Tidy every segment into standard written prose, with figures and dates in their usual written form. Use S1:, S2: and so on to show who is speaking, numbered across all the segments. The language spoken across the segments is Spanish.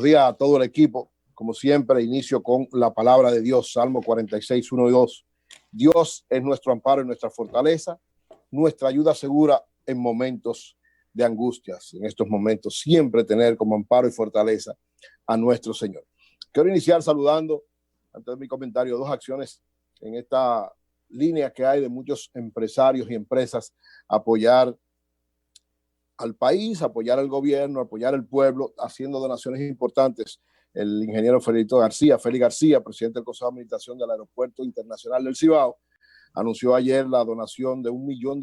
S1: días a todo el equipo. Como siempre, inicio con la palabra de Dios, Salmo 46, 1 y 2. Dios es nuestro amparo y nuestra fortaleza, nuestra ayuda segura en momentos de angustias. En estos momentos, siempre tener como amparo y fortaleza a nuestro Señor. Quiero iniciar saludando, antes de mi comentario, dos acciones en esta línea que hay de muchos empresarios y empresas, apoyar al país, apoyar al gobierno, apoyar al pueblo, haciendo donaciones importantes. El ingeniero Félix García, presidente del Consejo de Administración del Aeropuerto Internacional del Cibao, anunció ayer la donación de $1 millón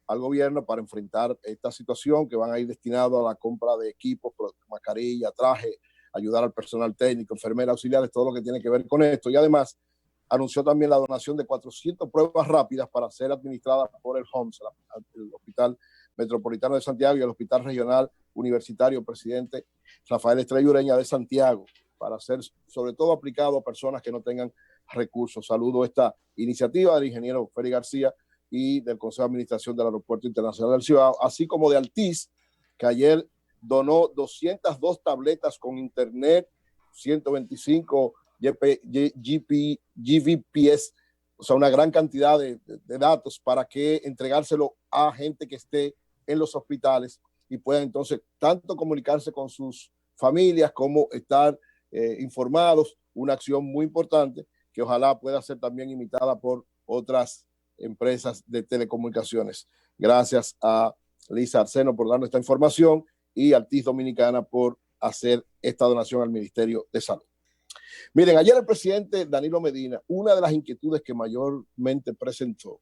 S1: al gobierno para enfrentar esta situación, que van a ir destinados a la compra de equipos, mascarilla, traje, ayudar al personal técnico, enfermeras, auxiliares, todo lo que tiene que ver con esto. Y además anunció también la donación de 400 pruebas rápidas para ser administradas por el HOMS, el Hospital Metropolitano de Santiago, y el Hospital Regional Universitario Presidente Rafael Estrella Ureña de Santiago, para ser sobre todo aplicado a personas que no tengan recursos. Saludo esta iniciativa del ingeniero Félix García y del Consejo de Administración del Aeropuerto Internacional del Cibao, así como de Altiz, que ayer donó 202 tabletas con internet, 125 GBPS, o sea, una gran cantidad de datos para que entregárselo a gente que esté en los hospitales y puedan entonces tanto comunicarse con sus familias como estar informados. Una acción muy importante que ojalá pueda ser también imitada por otras empresas de telecomunicaciones. Gracias a Lisa Arseno por darnos esta información y al TIS Dominicana por hacer esta donación al Ministerio de Salud. Miren, ayer el presidente Danilo Medina, una de las inquietudes que mayormente presentó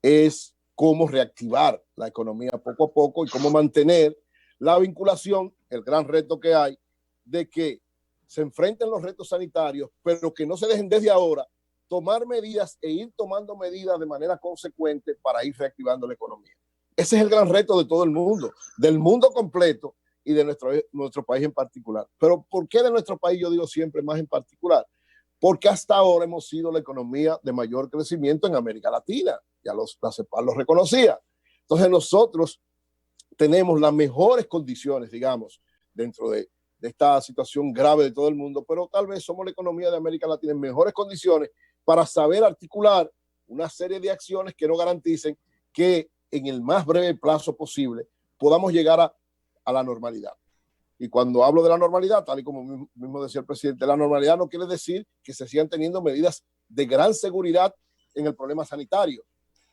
S1: es cómo reactivar la economía poco a poco y cómo mantener la vinculación, el gran reto que hay de que se enfrenten los retos sanitarios, pero que no se dejen desde ahora tomar medidas e ir tomando medidas de manera consecuente para ir reactivando la economía. Ese es el gran reto de todo el mundo, del mundo completo y de nuestro país en particular. Pero ¿por qué de nuestro país? Yo digo siempre más en particular, porque hasta ahora hemos sido la economía de mayor crecimiento en América Latina. Ya la CEPAL lo reconocía. Entonces nosotros tenemos las mejores condiciones, digamos, dentro de esta situación grave de todo el mundo, pero tal vez somos la economía de América Latina en mejores condiciones para saber articular una serie de acciones que nos garanticen que en el más breve plazo posible podamos llegar a la normalidad. Y cuando hablo de la normalidad, tal y como mismo decía el presidente, la normalidad no quiere decir que se sigan teniendo medidas de gran seguridad en el problema sanitario,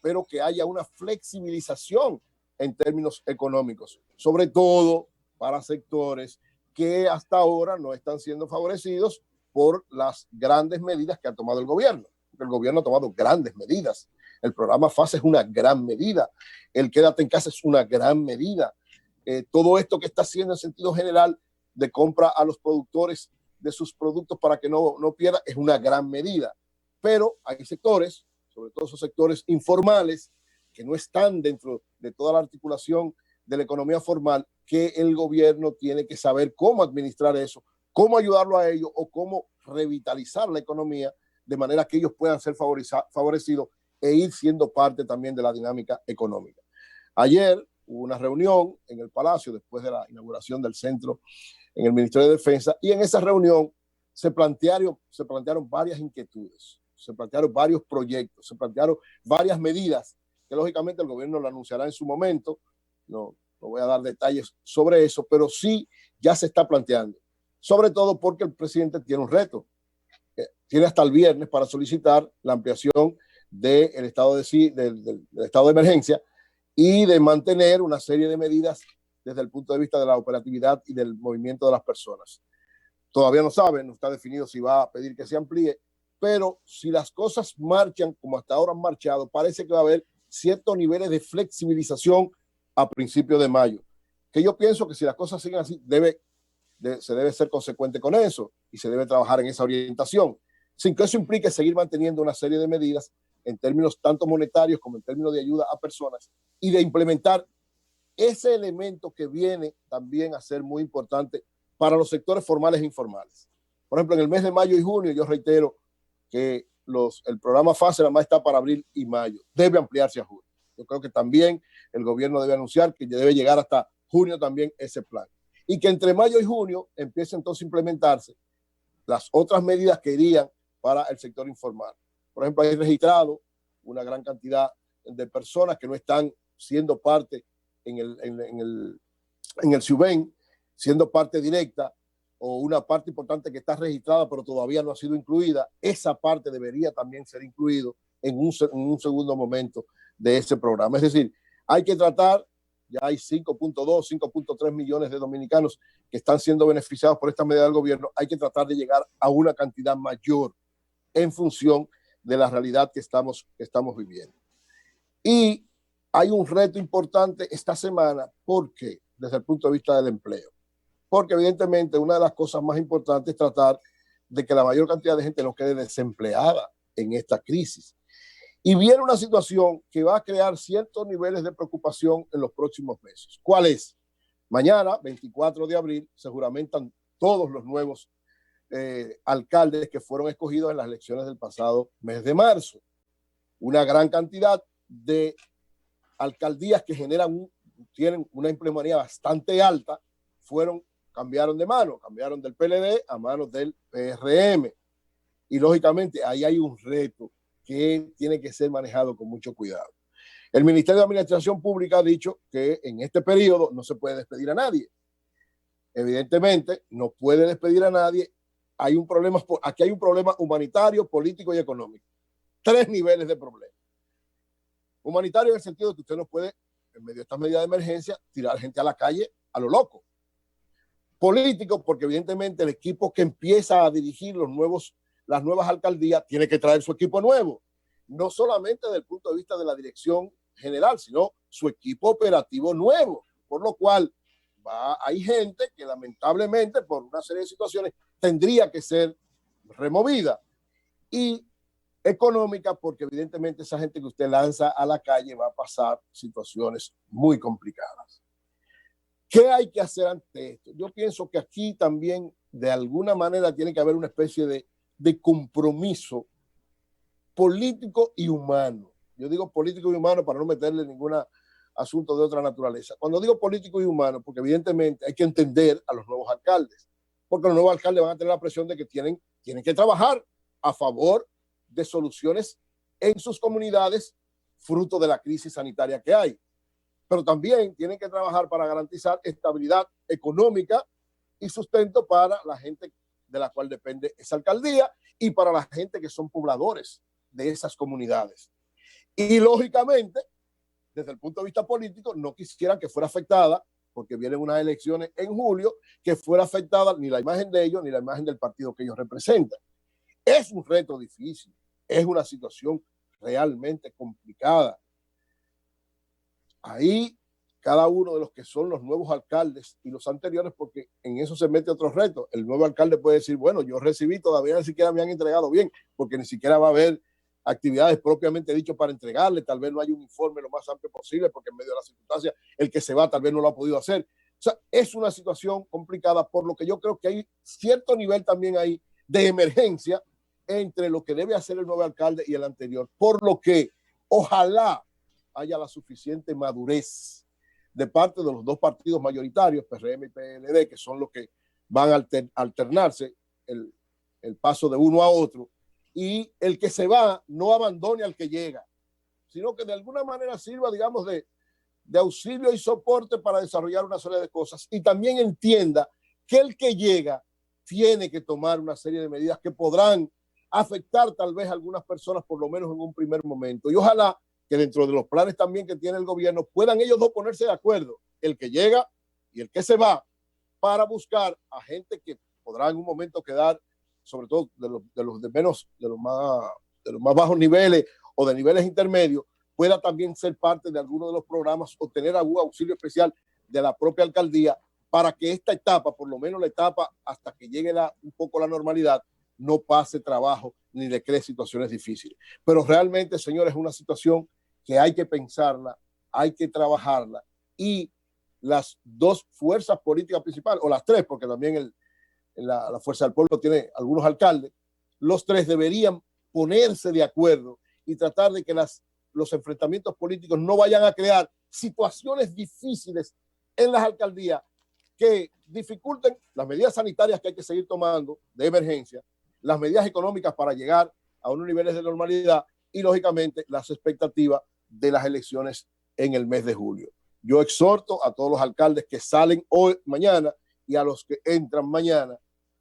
S1: pero que haya una flexibilización en términos económicos, sobre todo para sectores que hasta ahora no están siendo favorecidos por las grandes medidas que ha tomado el gobierno. Porque el gobierno ha tomado grandes medidas. El programa FASE es una gran medida. El Quédate en Casa es una gran medida. Todo esto que está haciendo en sentido general de compra a los productores de sus productos para que no pierdan es una gran medida. Pero hay sectores, sobre todo esos sectores informales, que no están dentro de toda la articulación de la economía formal, que el gobierno tiene que saber cómo administrar eso, cómo ayudarlo a ellos o cómo revitalizar la economía de manera que ellos puedan ser favorecidos e ir siendo parte también de la dinámica económica. Ayer hubo una reunión en el Palacio después de la inauguración del centro en el Ministerio de Defensa, y en esa reunión se plantearon varias inquietudes, se plantearon varios proyectos, se plantearon varias medidas que lógicamente el gobierno lo anunciará en su momento. No voy a dar detalles sobre eso, pero sí ya se está planteando, sobre todo porque el presidente tiene un reto. Tiene hasta el viernes para solicitar la ampliación del estado del estado de emergencia y de mantener una serie de medidas desde el punto de vista de la operatividad y del movimiento de las personas. Todavía no saben, no está definido si va a pedir que se amplíe, pero si las cosas marchan como hasta ahora han marchado, parece que va a haber ciertos niveles de flexibilización a principios de mayo, que yo pienso que si las cosas siguen así, se debe ser consecuente con eso y se debe trabajar en esa orientación, sin que eso implique seguir manteniendo una serie de medidas en términos tanto monetarios como en términos de ayuda a personas y de implementar ese elemento que viene también a ser muy importante para los sectores formales e informales. Por ejemplo, en el mes de mayo y junio, yo reitero que el programa FASE nada más está para abril y mayo, debe ampliarse a junio. Yo creo que también el gobierno debe anunciar que debe llegar hasta junio también ese plan. y que entre mayo y junio empiece entonces a implementarse las otras medidas que irían para el sector informal. Por ejemplo, hay registrado una gran cantidad de personas que no están siendo parte en el SUBEN, siendo parte directa, o una parte importante que está registrada pero todavía no ha sido incluida. Esa parte debería también ser incluido en un segundo momento de ese programa. Es decir, hay que tratar, ya hay 5.2, 5.3 millones de dominicanos que están siendo beneficiados por esta medida del gobierno, hay que tratar de llegar a una cantidad mayor en función de la realidad que estamos viviendo. Y hay un reto importante esta semana, porque desde el punto de vista del empleo, porque evidentemente una de las cosas más importantes es tratar de que la mayor cantidad de gente no quede desempleada en esta crisis. Y viene una situación que va a crear ciertos niveles de preocupación en los próximos meses. ¿Cuál es? Mañana, 24 de abril, se juramentan todos los nuevos alcaldes que fueron escogidos en las elecciones del pasado mes de marzo. Una gran cantidad de alcaldías que tienen una empleomanía bastante alta, cambiaron de mano, cambiaron del PLD a manos del PRM. Y lógicamente ahí hay un reto que tiene que ser manejado con mucho cuidado. El Ministerio de Administración Pública ha dicho que en este periodo no se puede despedir a nadie. Evidentemente, no puede despedir a nadie. Aquí hay un problema humanitario, político y económico. 3 niveles de problema. Humanitario en el sentido de que usted no puede, en medio de estas medidas de emergencia, tirar gente a la calle a lo loco. Político, porque evidentemente el equipo que empieza a dirigir las nuevas alcaldías tiene que traer su equipo nuevo, no solamente desde el punto de vista de la dirección general, sino su equipo operativo nuevo, por lo cual hay gente que lamentablemente por una serie de situaciones tendría que ser removida, y económica, porque evidentemente esa gente que usted lanza a la calle va a pasar situaciones muy complicadas. ¿Qué hay que hacer ante esto? Yo pienso que aquí también de alguna manera tiene que haber una especie de compromiso político y humano. Yo digo político y humano para no meterle ningún asunto de otra naturaleza. Cuando digo político y humano, porque evidentemente hay que entender a los nuevos alcaldes, porque los nuevos alcaldes van a tener la presión de que tienen que trabajar a favor de soluciones en sus comunidades fruto de la crisis sanitaria que hay. Pero también tienen que trabajar para garantizar estabilidad económica y sustento para la gente de la cual depende esa alcaldía y para la gente que son pobladores de esas comunidades. Y lógicamente, desde el punto de vista político, no quisieran que fuera afectada, porque vienen unas elecciones en julio, que fuera afectada ni la imagen de ellos ni la imagen del partido que ellos representan. Es un reto difícil, es una situación realmente complicada. Ahí cada uno de los que son los nuevos alcaldes y los anteriores, porque en eso se mete otro reto. El nuevo alcalde puede decir, bueno, yo recibí, todavía ni siquiera me han entregado bien, porque ni siquiera va a haber actividades propiamente dicho para entregarle, tal vez no hay un informe lo más amplio posible, porque en medio de las circunstancias el que se va tal vez no lo ha podido hacer. O sea, es una situación complicada, por lo que yo creo que hay cierto nivel también ahí de emergencia entre lo que debe hacer el nuevo alcalde y el anterior, por lo que ojalá haya la suficiente madurez de parte de los dos partidos mayoritarios, PRM y PLD, que son los que van a alternarse el paso de uno a otro, y el que se va no abandone al que llega, sino que de alguna manera sirva, digamos, de auxilio y soporte para desarrollar una serie de cosas, y también entienda que el que llega tiene que tomar una serie de medidas que podrán afectar tal vez a algunas personas, por lo menos en un primer momento, y ojalá que dentro de los planes también que tiene el gobierno puedan ellos dos ponerse de acuerdo, el que llega y el que se va, para buscar a gente que podrá en un momento quedar, sobre todo de los más bajos niveles o de niveles intermedios, pueda también ser parte de alguno de los programas o tener algún auxilio especial de la propia alcaldía para que esta etapa, por lo menos la etapa hasta que llegue un poco la normalidad, no pase trabajo ni le cree situaciones difíciles. Pero realmente, señores, es una situación que hay que pensarla, hay que trabajarla, y las dos fuerzas políticas principales, o las tres, porque también la Fuerza del Pueblo tiene algunos alcaldes, los tres deberían ponerse de acuerdo y tratar de que los enfrentamientos políticos no vayan a crear situaciones difíciles en las alcaldías que dificulten las medidas sanitarias que hay que seguir tomando de emergencia, las medidas económicas para llegar a unos niveles de normalidad y, lógicamente, las expectativas de las elecciones en el mes de julio. Yo exhorto a todos los alcaldes que salen hoy, mañana, y a los que entran mañana,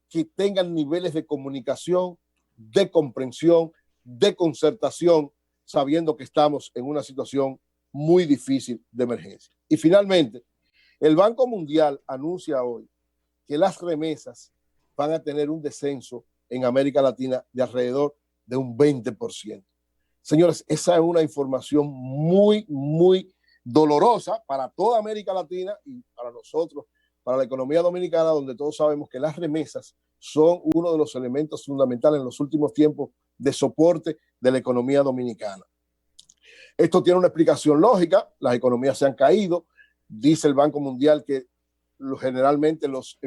S1: que tengan niveles de comunicación, de comprensión, de concertación, sabiendo que estamos en una situación muy difícil de emergencia. Y finalmente, el Banco Mundial anuncia hoy que las remesas van a tener un descenso en América Latina de alrededor de un 20%. Señores, esa es una información muy, muy dolorosa para toda América Latina y para nosotros, para la economía dominicana, donde todos sabemos que las remesas son uno de los elementos fundamentales en los últimos tiempos de soporte de la economía dominicana. Esto tiene una explicación lógica, las economías se han caído, dice el Banco Mundial que generalmente los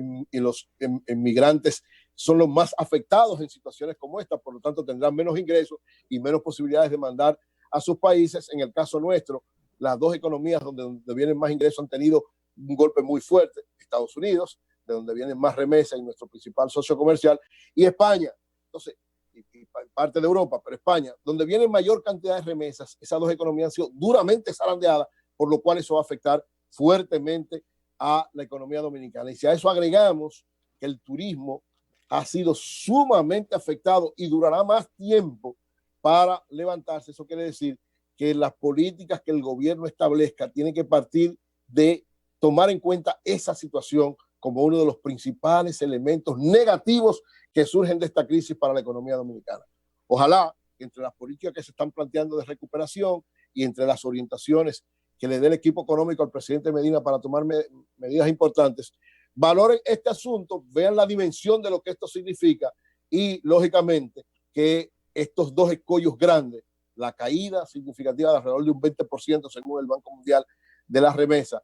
S1: inmigrantes son los más afectados en situaciones como esta, por lo tanto tendrán menos ingresos y menos posibilidades de mandar a sus países. En el caso nuestro, las dos economías donde vienen más ingresos han tenido un golpe muy fuerte, Estados Unidos, de donde vienen más remesas y nuestro principal socio comercial, y España. Entonces, y parte de Europa, pero España, donde viene mayor cantidad de remesas, esas dos economías han sido duramente zarandeadas, por lo cual eso va a afectar fuertemente a la economía dominicana. Y si a eso agregamos que el turismo ha sido sumamente afectado y durará más tiempo para levantarse, eso quiere decir que las políticas que el gobierno establezca tienen que partir de tomar en cuenta esa situación como uno de los principales elementos negativos que surgen de esta crisis para la economía dominicana. Ojalá que entre las políticas que se están planteando de recuperación y entre las orientaciones que le dé el equipo económico al presidente Medina para tomar medidas importantes, valoren este asunto, vean la dimensión de lo que esto significa y, lógicamente, que estos dos escollos grandes, la caída significativa de alrededor de un 20% según el Banco Mundial de las remesas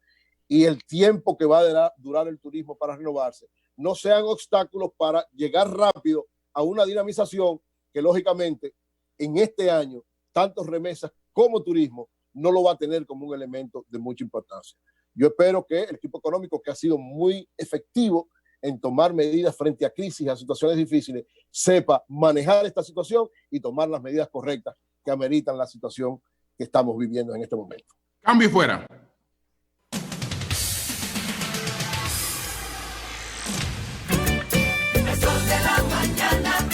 S1: y el tiempo que va a durar el turismo para renovarse, no sean obstáculos para llegar rápido a una dinamización que, lógicamente, en este año, tanto remesas como turismo no lo va a tener como un elemento de mucha importancia. Yo espero que el equipo económico, que ha sido muy efectivo en tomar medidas frente a crisis, a situaciones difíciles, sepa manejar esta situación y tomar las medidas correctas que ameritan la situación que estamos viviendo en este momento.
S2: Cambio y fuera.